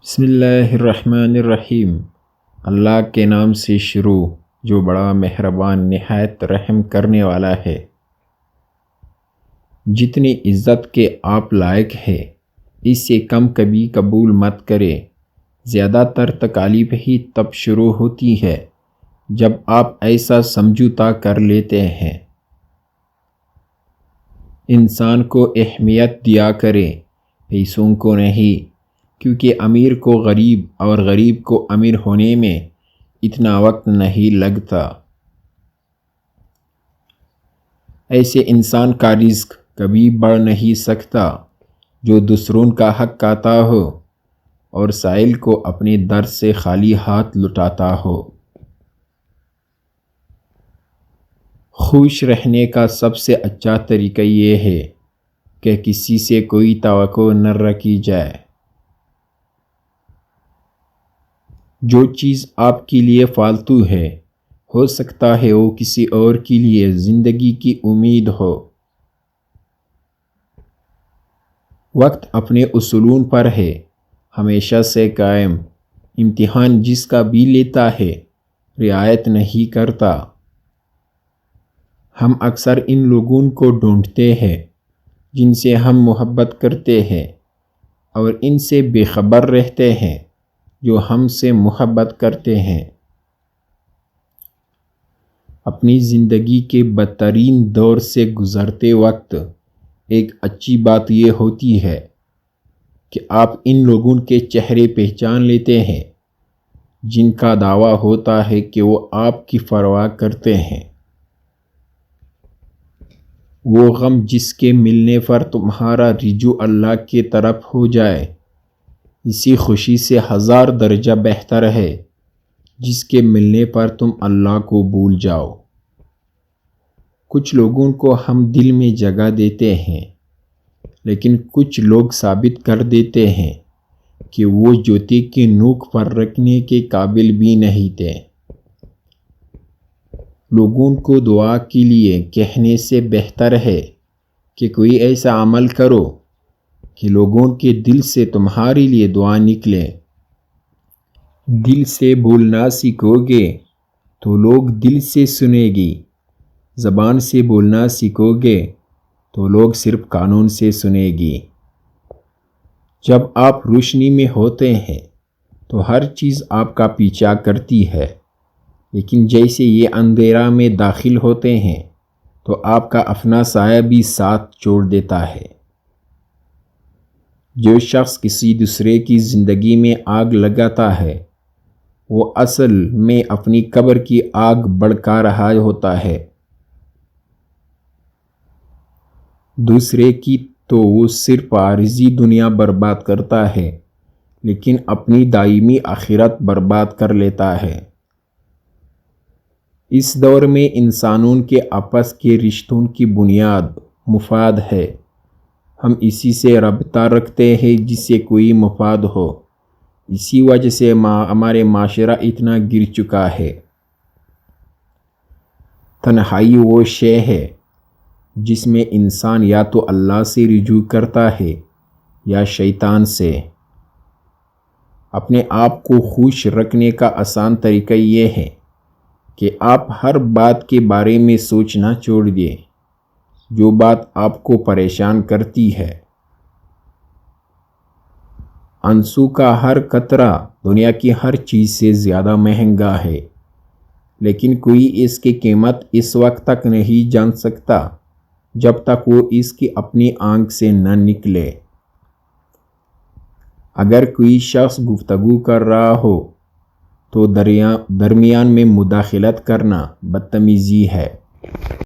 بسم اللہ الرحمن الرحیم۔ اللہ کے نام سے شروع جو بڑا مہربان نہایت رحم کرنے والا ہے۔ جتنی عزت کے آپ لائق ہے اس سے کم کبھی قبول مت کرے۔ زیادہ تر تکالیف ہی تب شروع ہوتی ہے جب آپ ایسا سمجھوتا کر لیتے ہیں۔ انسان کو اہمیت دیا کرے، پیسوں کو نہیں، کیونکہ امیر کو غریب اور غریب کو امیر ہونے میں اتنا وقت نہیں لگتا۔ ایسے انسان کا رزق کبھی بڑھ نہیں سکتا جو دوسروں کا حق کھاتا ہو اور سائل کو اپنے در سے خالی ہاتھ لوٹاتا ہو۔ خوش رہنے کا سب سے اچھا طریقہ یہ ہے کہ کسی سے کوئی توقع نہ رکھی جائے۔ جو چیز آپ کے لیے فالتو ہے ہو سکتا ہے وہ کسی اور کے لیے زندگی کی امید ہو۔ وقت اپنے اصولوں پر ہے، ہمیشہ سے قائم۔ امتحان جس کا بھی لیتا ہے رعایت نہیں کرتا۔ ہم اکثر ان لوگوں کو ڈھونڈتے ہیں جن سے ہم محبت کرتے ہیں اور ان سے بے خبر رہتے ہیں جو ہم سے محبت کرتے ہیں۔ اپنی زندگی کے بدترین دور سے گزرتے وقت ایک اچھی بات یہ ہوتی ہے کہ آپ ان لوگوں کے چہرے پہچان لیتے ہیں جن کا دعویٰ ہوتا ہے کہ وہ آپ کی پرواہ کرتے ہیں۔ وہ غم جس کے ملنے پر تمہارا رجوع اللہ کی طرف ہو جائے اسی خوشی سے 1000 درجہ بہتر ہے جس کے ملنے پر تم اللہ کو بھول جاؤ۔ کچھ لوگوں کو ہم دل میں جگہ دیتے ہیں لیکن کچھ لوگ ثابت کر دیتے ہیں کہ وہ جوتے کی نوک پر رکھنے کے قابل بھی نہیں تھے۔ لوگوں کو دعا کے لیے کہنے سے بہتر ہے کہ کوئی ایسا عمل کرو کہ لوگوں کے دل سے تمہارے لیے دعا نکلے۔ دل سے بولنا سیکھو گے تو لوگ دل سے سنیں گے، زبان سے بولنا سیکھو گے تو لوگ صرف کانوں سے سنیں گے۔ جب آپ روشنی میں ہوتے ہیں تو ہر چیز آپ کا پیچھا کرتی ہے، لیکن جیسے یہ اندھیرا میں داخل ہوتے ہیں تو آپ کا اپنا سایہ بھی ساتھ چھوڑ دیتا ہے۔ جو شخص کسی دوسرے کی زندگی میں آگ لگاتا ہے وہ اصل میں اپنی قبر کی آگ بھڑکا رہا ہوتا ہے۔ دوسرے کی تو وہ صرف عارضی دنیا برباد کرتا ہے لیکن اپنی دائمی آخرت برباد کر لیتا ہے۔ اس دور میں انسانوں کے آپس کے رشتوں کی بنیاد مفاد ہے۔ ہم اسی سے رابطہ رکھتے ہیں جس سے کوئی مفاد ہو۔ اسی وجہ سے ہمارے معاشرہ اتنا گر چکا ہے۔ تنہائی وہ شے ہے جس میں انسان یا تو اللہ سے رجوع کرتا ہے یا شیطان سے۔ اپنے آپ کو خوش رکھنے کا آسان طریقہ یہ ہے کہ آپ ہر بات کے بارے میں سوچنا چھوڑ دیں جو بات آپ کو پریشان کرتی ہے۔ آنسو کا ہر قطرہ دنیا کی ہر چیز سے زیادہ مہنگا ہے، لیکن کوئی اس کی قیمت اس وقت تک نہیں جان سکتا جب تک وہ اس کی اپنی آنکھ سے نہ نکلے۔ اگر کوئی شخص گفتگو کر رہا ہو تو درمیان میں مداخلت کرنا بدتمیزی ہے۔